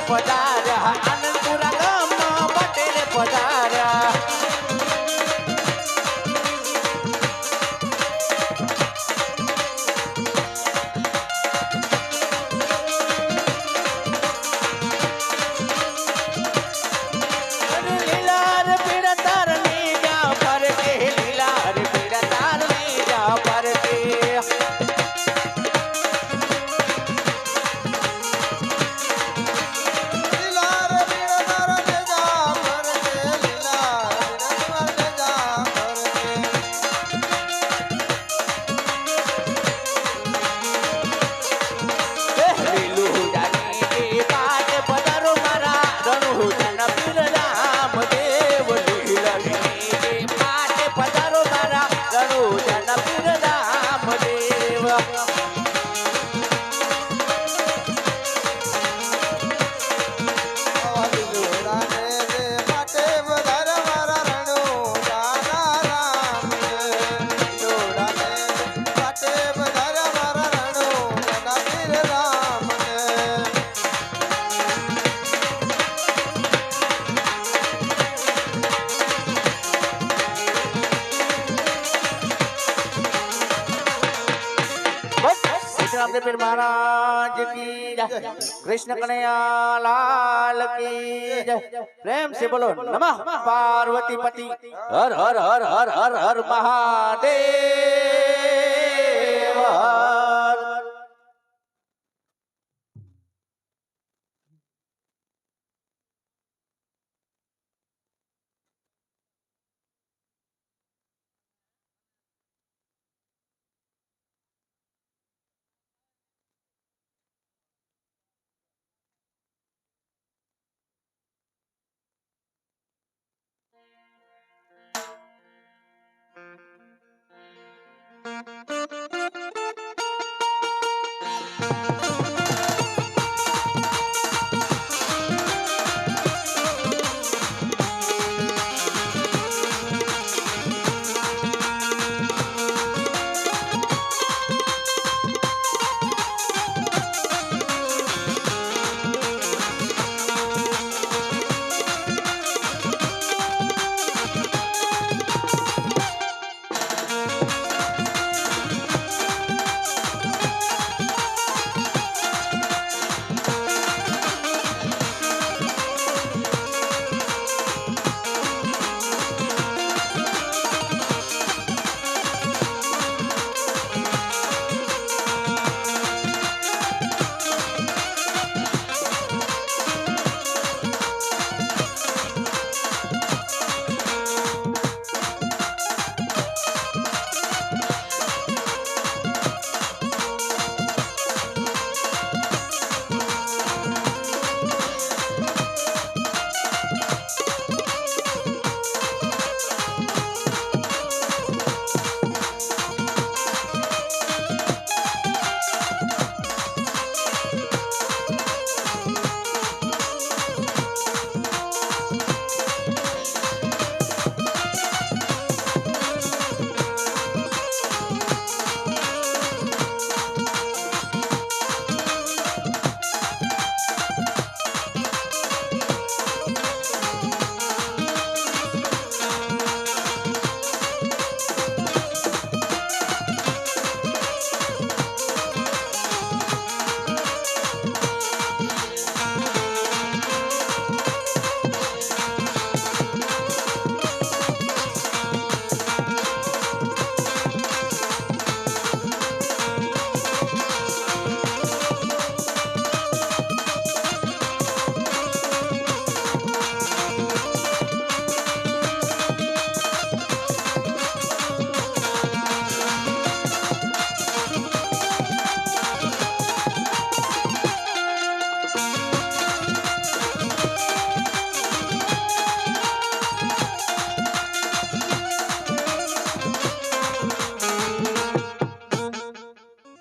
પધાર્યા આનંદપુરા ગામમાં પટેલે પધાર્યા रामदेव महाराज की जय कृष्ण कन्हैया लाल की जय प्रेम से बोलो नमः पार्वती पति हर हर हर हर हर हर महादेव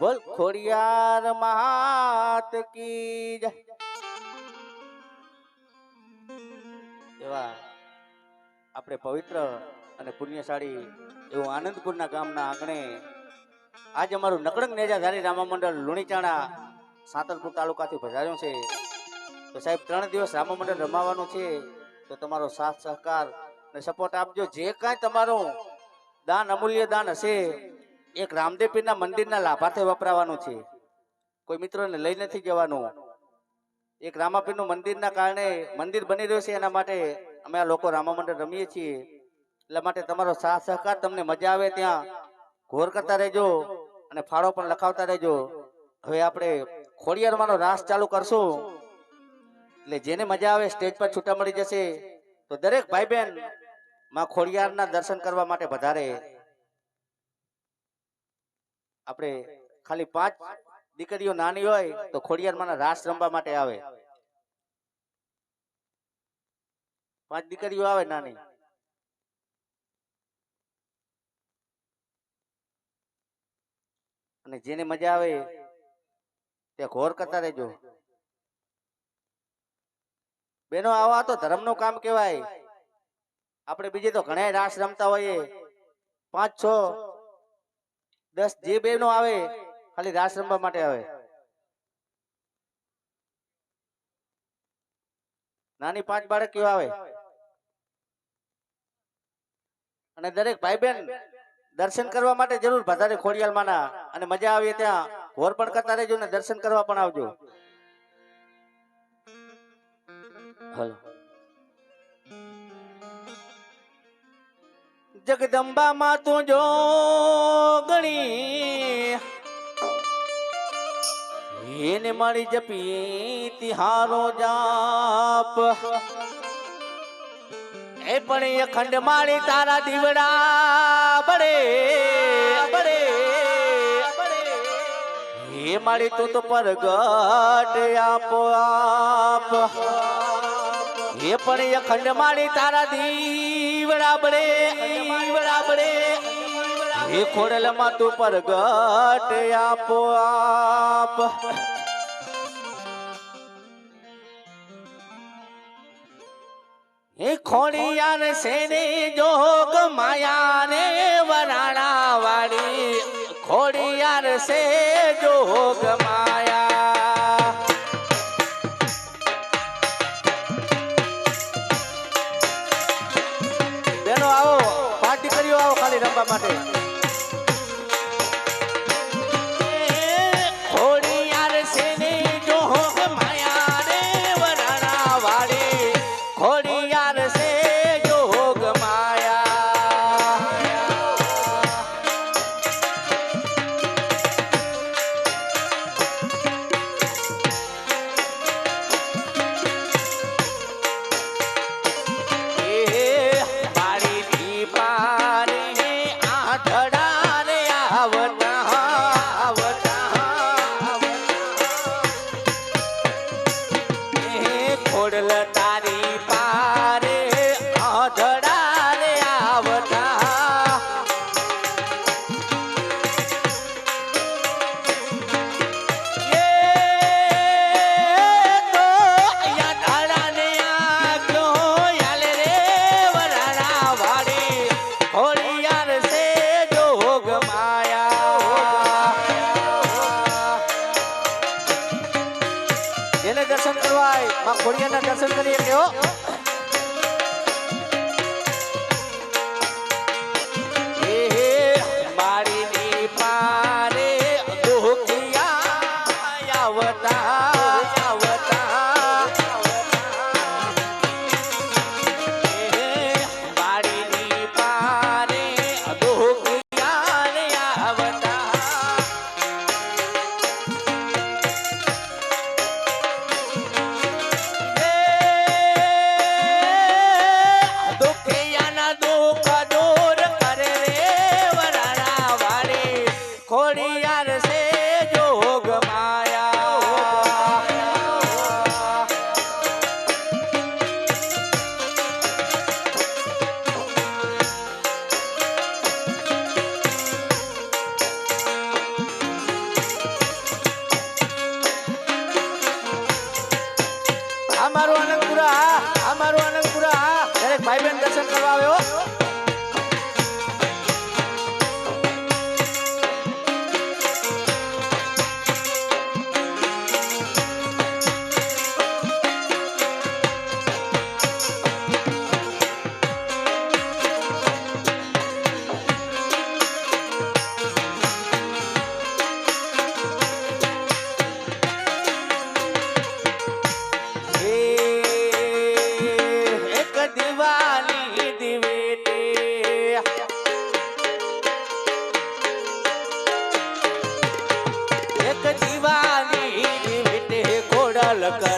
बोल खोड़ियार मात की जय એવા આપણે પવિત્ર અને પુણ્યશાળી એવું આનંદપુરના ગામના આંગણે આજ અમારું નકળંગ નેજાધારી રામા મંડળ લુણીચાણા સાતલપુર તાલુકાથી પધાર્યું છે તો સાહેબ 3 દિવસ રામા મંડળ રમાવાનું છે, તો તમારો સાથ સહકાર અને સપોર્ટ આપજો. જે કાંઈ તમારું દાન, અમૂલ્ય દાન હશે, એક રામદેવ પીરના મંદિરના લાભાર્થે વપરાવાનું છે. કોઈ મિત્રોને લઈ નથી જવાનું. એક રામાપીરનું મંદિરના કારણે મંદિર બની રહ્યું છે, એના માટે અમે આ લોકો રામા મંડળ રમીએ છીએ. એટલા માટે તમારો સાથ સહકાર, તમને મજા આવે ત્યાં ઘોર કરતા રહેજો અને ફાળો પણ લખાવતા રહેજો. હવે આપણે ખોડિયારમાંનો રાસ ચાલુ કરશું, એટલે જેને મજા આવે સ્ટેજ પર છૂટા મળી જશે. તો દરેક ભાઈ બહેન માં ખોડિયારના દર્શન કરવા માટે વધારે. આપણે ખાલી 5 દીકરીઓ નાની હોય તો ખોડિયારમાંના રાસ રમવા માટે આવે. 5 દીકરીઓ આવે નાની. અને જેને મજા આવે તે ઘોર કરતા રહેજો. બેનો, આવા તો ધર્મનું કામ કહેવાય. આપણે બીજે તો ઘણા રાસ રમતા હોઈએ, 5, 6, 10 જે બેનો આવે ખાલી રાસ રમવા માટે આવે. નાની 5 બાળકીઓ આવે. અને દરેક ભાઈ બહેન દર્શન કરવા માટે જરૂર વધારે ખોડિયાલમાંના, અને મજા આવે ત્યાં ઘોર પણ કરતા રહેજો ને દર્શન કરવા પણ આવજો. હલો. જગદંબા માં તું જો ગણી એને મારી જપી તિહારો જાપ, એ પણ અખંડ મારી તારા દીવડા બડે બડે હે મારી તું તો પરગટ આપો આપ, એ પણ અખંડ મારી તારા દીવડા બડે દીવડા બડે હે ખોડલ માં તું પરગટ આપો આપ. હે ખોડિયાર સેને જોગ માયા ને વરાણા વાળી, ખોડિયાર સે જોગ માયા. બેનો આવો, 5 દીકરીઓ આવો ખાલી રમવા માટે. ખોડિયાર સેને જોગ માયા ને વરાણા વાળી, ખોડિયાર સે જોગ માયા. એ મારી દીપારે આઠડા રે આવતા આવતા, એ ખોડલ તારી પારે આઠડા રે આવતા. એ તો અહીંયા ધાડા ને આગ્યો યાલે રે વરાણા વાળી, ખોડિયાર સે જોગ માયા. જેને દર્શન કરવા હોય માં ખોડિયારના દર્શન કરીએ કે હો. એ મારી ની પારે દુખિયા આવતા આવતા, એ મારી ની પારે દુખિયા ને આવતા. દુખિયાના દુઃખ દૂર કરે રે વરાણા વાળી, ખોડિયાર સે જોગ માયા.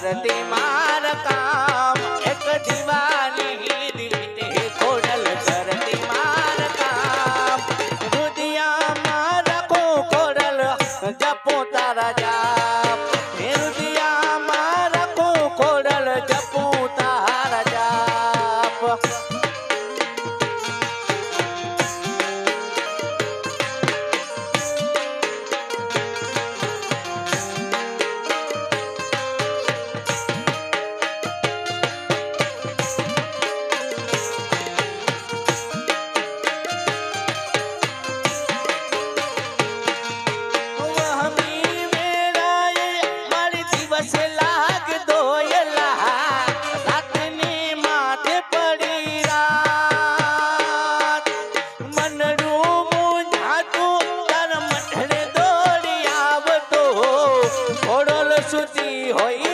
કરતી માર કામ એક દીવાની દીવતે ખોડલ કરતી માર કામ રુદિયામાં રાખો ખોડલ જપો તારા જાપ હે રુદિયામાં રાખો ખોડલ જપો તારા જાપ સુતી હોય